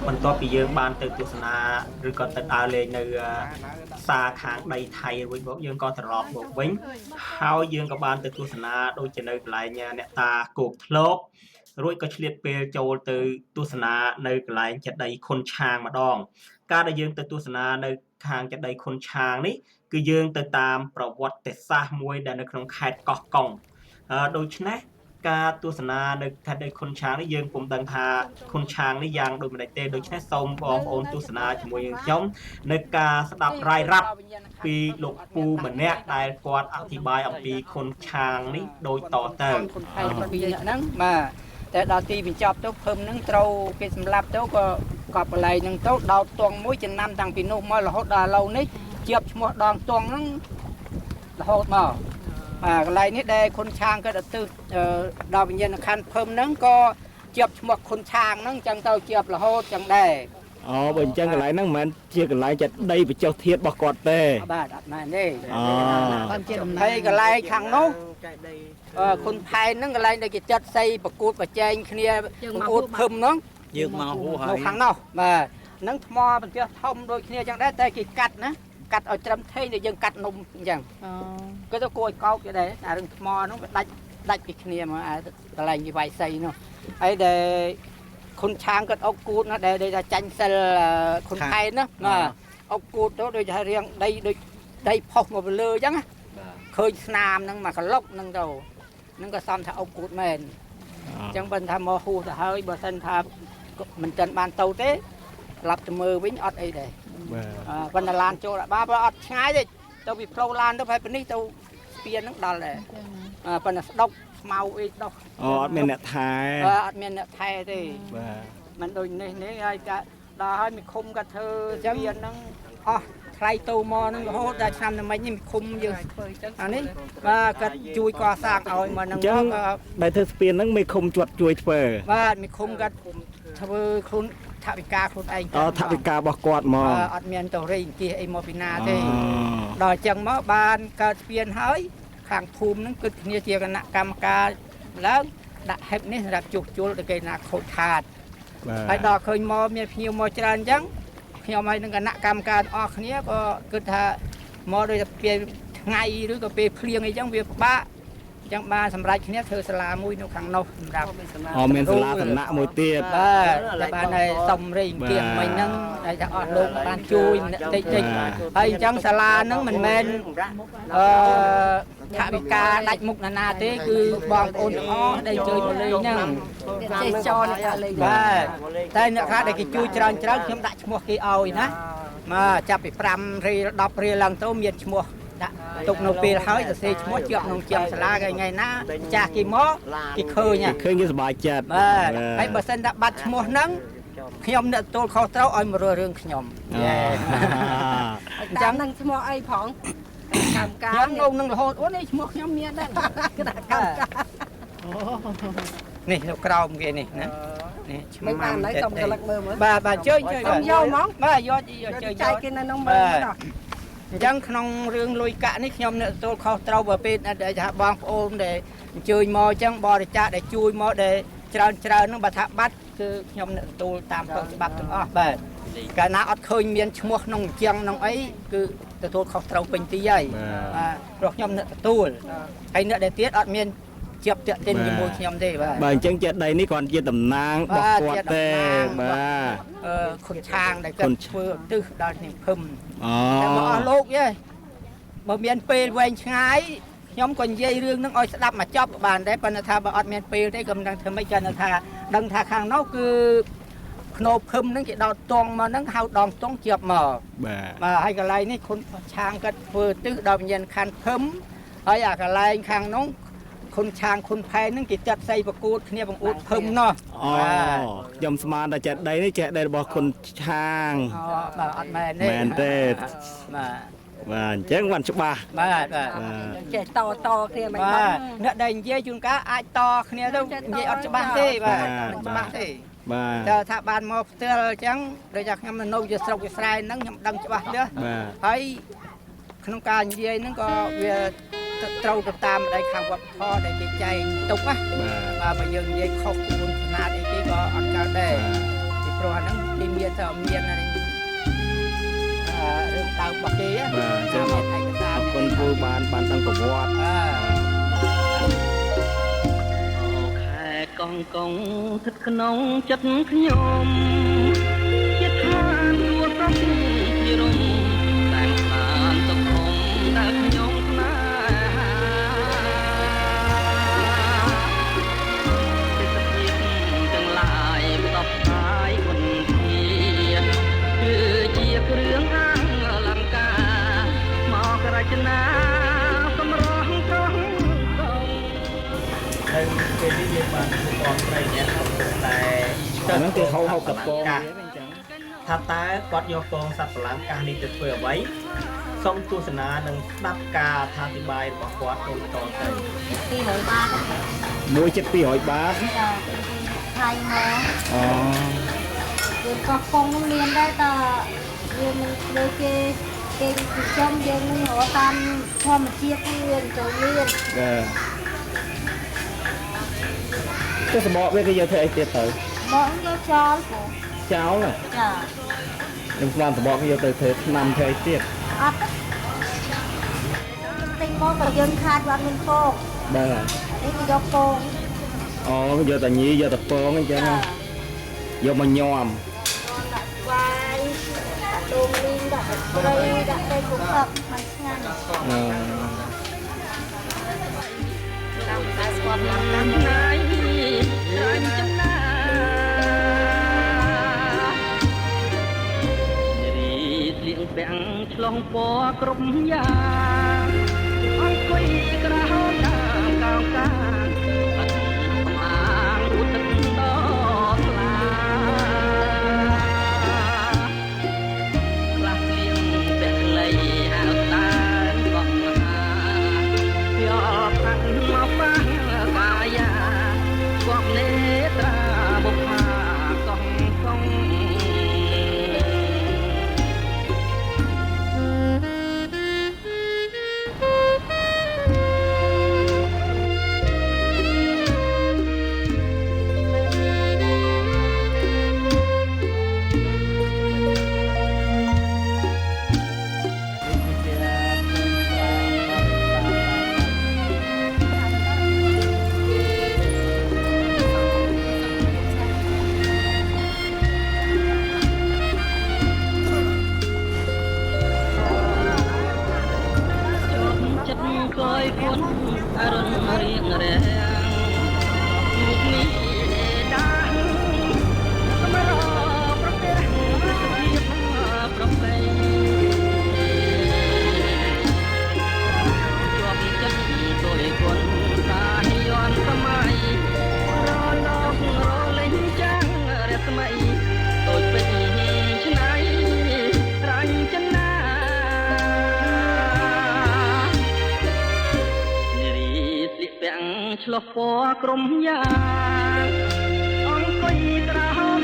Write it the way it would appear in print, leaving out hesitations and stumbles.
បន្ទាប់ពីយើងបានទៅទស្សនាឬក៏ទៅដើរលេងនៅសាខាងដីថៃរួចមកយើងក៏ត្រឡប់មកវិញហើយយើងក៏បានទៅទស្សនាដូចជានៅកន្លែងអ្នកតាគោកធ្លោករួចក៏ឆ្លៀតពេលចូលទៅទស្សនានៅកន្លែងចេតិយខុនឆាងម្ដងការដែលយើងទៅទស្សនានៅខាងចេតិយខុនឆាងនេះគឺយើងទៅតាមប្រវត្តិសាស្ត្រមួយដែលនៅក្នុងខេត្តកោះកុងដូច្នេះការទស្សនានៅខេត្តដីខុនឆាងនេះយើងពុំដឹងថាខុនឆាងនេះយ៉ាងដូចម្ដេចទេដូច្នេះសូមបងប្អូនទស្សនាជាមួយនឹងខ្ញុំនៅការស្ដាប់រាយរាប់ពីលោកពូម្នាក់ដែលគាត់អធិប្បាយអំពីខុនឆាងនេះដូចតទៅคนไทยពីហ្នឹងបាទតែដល់ទីបញ្ចប់ទៅភឹមហ្នឹងត្រូវគេសម្លាប់ទៅក៏កប់កន្លែងហ្នឹងទៅដោតទងមួយចំណាំតាំងពីនោះមករហូតដល់ឥឡូវនេះជាប់ឈ្មោះដងទងហ្នឹងរហូតមកកន្លែងនេះដែលខុនឆាងក៏ទៅដល់វិញ្ញាណក្ខន្ធភឹមហ្នឹងក៏ជាប់ឈ្មោះខុនឆាងហ្នឹងចឹងទៅជាប់រហូតចឹងដែរអូបើអញ្ចឹងកន្លែងហ្នឹងមិនមែនជាកន្លែងចិត្តដីបច្ចុះធាតុរបស់គាត់ទេបាទអត់មែនទេបានជាដំណើរកន្លែងខាងនោះខុនផែនហ្នឹងកន្លែងដែលគេចាត់ស័យប្រកួតប្រជែងគ្នាប្រកួតភឹមហ្នឹងយើងមកហូរហើយខាងនោះបាទហ្នឹងថ្មបន្ទះធំដូចគ្នាចឹងដែរតែគេកាត់ណាកាត់ឲ្យត្រឹមថេងដែលយើងកាត់នំអញ្ចឹងក៏ទៅគួរឲ្យកោកគេដែរអារឿងថ្មហ្នឹងវាដាច់ពីគ្នាមកអាកន្លែងវិវ័យស័យនោះហើយដែលខុនឆាងគាត់អុកគូតណាដែលថាចាញ់សិលខុនផែនណាអុកគូតទៅដូចថារៀងដីដូចដីផុសមកលើអញ្ចឹងឃើញស្នាមហ្នឹងមកក្លុកហ្នឹងទៅហ្នឹងក៏សំថាអុកគូតមែនអញ្ចឹងបើថាមកហួសទៅហើយបើសិនថាមិនទាន់បានទៅទេស្លាប់ទៅមើលវិញអត់អីដែរប៉ុន្តែឡានចូលបាទបើអត់ឆ្ងាយទេទៅពីផ្លូវឡានទៅហើយពីនេះទៅស្ពានហ្នឹងដល់ដែរប៉ុន្តែស្ដុកស្មៅអីដុះអូអត់មានអ្នកថែអត់មានអ្នកថែទេបាទមិនដូចនេះហើយក៏ដល់ហើយមានឃុំក៏ធ្វើស្ពានហ្នឹងអស់ថ្លៃតូមកហ្នឹងរហូតដល់ឆ្នាំតែមិញនេះមានឃុំយើងអានេះបាទគាត់ជួយកសាងឲ្យមកហ្នឹងក៏ដែលធ្វើស្ពានហ្នឹងមានឃុំជាប់ជួយធ្វើបាទមានឃុំគាត់ធ្វើខ្លួនថវិកាខ្លួនឯងថវិការបស់គាត់មកអត់មានទៅរៃអង្គាសអីមកពីណាទេដល់អញ្ចឹងមកបានកើតស្ពានហើយខាងភូមិហ្នឹងគិតគ្នាជាគណៈកម្មការឡើងដាក់ហេបនេះសម្រាប់ជួសជុលដល់គេណាខូចខាតហើយដល់ឃើញមកមានភ្ញៀវមកច្រើនអញ្ចឹងខ្ញុំហើយនឹងគណៈកម្មការអស់គ្នាក៏គិតថាមកដោយតែពេលថ្ងៃឬក៏ពេលភ្លៀងអីចឹងវាពិបាកអញ្ចឹងបានសម្រាប់គ្នាធ្វើសាលាមួយនៅខាងនោះសម្រាប់មានសាលាសំណាក់មួយទៀតបាទតែបានឲ្យសុំរេងគៀងមិញហ្នឹងហើយថាអស់លោកបានជួយម្នាក់តិចតិចហើយអញ្ចឹងសាលាហ្នឹងមិនមែនថវិកាដាច់មុខណាទេគឺបងប្អូនទាំងអស់ដែលជួយមកលេងហ្នឹងចេះចោលអ្នកលេងបាទតែអ្នកខ្លះដែលគេជួយច្រើនខ្ញុំដាក់ឈ្មោះគេឲ្យណាមកចាប់ពី5រៀល10រៀលឡើងទៅមានឈ្មោះដាក់ទុកនៅពេលហើយសរសេរឈ្មោះជាប់ក្នុងជាងសាលាថ្ងៃណាចាស់គេមកគេឃើញគេសប្បាយចិត្តបាទហើយបើសិនថាបាត់ឈ្មោះហ្នឹងខ្ញុំអ្នកទទួលខុសត្រូវឲ្យមករឿងខ្ញុំអញ្ចឹងនឹងឈ្មោះអីផងកម្មការខ្ញុំនឹងរហូតអូនេះឈ្មោះខ្ញុំមានដែរគណៈកម្មការនេះនៅក្រោមគេនេះណានេះឈ្មោះបានហើយសុំក្លឹកមើលមើលបាទជួយសុំយកហ្មងបាទយកជួយចែកគេនៅក្នុងមើលដល់អញ្ចឹងក្នុងរឿងលុយកាក់នេះខ្ញុំអ្នកទទួលខុសត្រូវបើពេលដែលថាបងប្អូនដែលអញ្ជើញមកអញ្ចឹងបរិច្ចាគដែលជួយមកដែលច្រើនហ្នឹងបើថាបាត់គឺខ្ញុំអ្នកទទួលតាមផ្លូវច្បាប់ទាំងអស់បាទកាលណាអត់ឃើញមានឈ្មោះក្នុងជាងក្នុងអីគឺទទួលខុសត្រូវពេញទីហើយបាទព្រោះខ្ញុំអ្នកទទួលហើយអ្នកដែលទៀតអត់មានជាប់តាក់ទិនជាមួយខ្ញុំទេបាទអញ្ចឹងចេតិយនេះគ្រាន់ជាតំណាងរបស់គាត់ទេបាទខុនឆាងដែលគាត់ធ្វើឧទ្ទិសដល់នេះភឹមតែមកអស់លោកទេបើមានពេលវែងឆ្ងាយខ្ញុំក៏និយាយរឿងហ្នឹងឲ្យស្ដាប់មកចប់បានដែរប៉ុន្តែថាបើអត់មានពេលទេក៏មិនដឹងធ្វើម៉េចគាត់ថាដឹងថាខាងនោះគឺភ្នោភឹមហ្នឹងគេដោតតងមកហ្នឹងហៅដងតងជាប់មកបាទហើយកន្លែងនេះខុនឆាងគាត់ធ្វើឧទ្ទិសដល់វិញ្ញាណក្ខន្ធភឹមហើយអាកន្លែងខាងនោះខុនឆាងខុនផែនហ្នឹងគេចាត់ស័យប្រកួតគ្នាបង្អួតភឹមណោះខ្ញុំស្មានតែចេតិយនេះចេតិយរបស់ខុនឆាងបាទអត់មែនទេមែនទេបាទបាទអញ្ចឹងបានច្បាស់បាទចេះតគ្នាមិនបាទអ្នកដែលនិយាយជួនកាលអាចតគ្នាទៅនិយាយអត់ច្បាស់ទេបាទមិនច្បាស់ទេបាទតែថាបានមកផ្ទាល់អញ្ចឹងដូចថាខ្ញុំនៅជាស្រុកវាស្រែហ្នឹងខ្ញុំដឹងច្បាស់ទេហើយក្នុងការនិយាយហ្នឹងក៏វាត្រូវទៅតាមម្ដាយខាងវប្បធម៌ដែលគេចែងទុកណាបាទបើយើងនិយាយខុសខ្លួនຂະຫນាតអីគេក៏អត់កើតដែរពីព្រោះអាហ្នឹង ពីមានទៅមានរឿងតៅបកគេបាទចឹងអរគុណគ្រូបានដឹងប្រវត្តិខែកងកងស្ថិតក្នុងចិត្តខ្ញុំជាឋានលួសពីជារំតែងបានទុកខ្ញុំដែលខ្ញុំស្នេហាទេសភាពទាំងឡាយផ្សព្វផ្សាយគុណធាគឺជាគ្រឿងអាំងលង្ការមករចនាសម្រស់កងហើយពេលនេះយើងបានធ្វើតនត្រីអ្នកតែហ្នឹងគេហៅកពងអញ្ចឹងថាតើគាត់យកកងសត្វប្រឡាំងកាសនេះទៅធ្វើអ្វីសូមទស្សនានិងស្ដាប់ការអធិប្បាយរបស់គាត់ដូចតទៅ200បាតមួយចិត្ត200បាតចាថៃមកអូយើងក៏កងនឹងមានដែរតយើងនឹងដូចគេចំយើងនឹងរកតាមធម្មជាតិវាចូលមានទៅសបកវាគេយកធ្វើអីទៀតទៅបងយកចោលចោលចាខ្ញុំស្មានសបកគេយកទៅធ្វើថ្នាំធ្វើអីទៀតអត់ទិញមកក៏យើងខាតវាអត់មានពងបាទនេះគេយកពងអូយកតែញីយកតែពងអញ្ចឹងយកមកញោមដាក់វាយដាក់ដូងលីងដាក់ត្រីដាក់ទៅគុកទឹកមិនឆ្ងាញ់តាមតែស្គាល់ឡើងតាមណាយរាញចំណារីស្លៀងពាំងឆ្លងពណ៌គ្រប់យ៉ាងអង្គុយក្រហមតាមកោងកាអត់សំអាងឧទឹកដល់ខ្លាខ្លះស្លៀងពាក់ខ្លីអាវតានកក់មហាយកផាត់មកបាំងកាយាគប់នេត្រាបុប្ផាកងកងគយគុណអរុណរៀងរាំងមុខនេះដាស់សម្រប្រទេសភាពប្រពៃជាប់ចិត្តគយគុណតាយន់សម័យរលករលេងចាំងរស្មីដូចពេញឆ្នៃរាញ់ចនាឆ្លោះពណ៌ក្រុមយ៉ាងអង្គុយក្រហម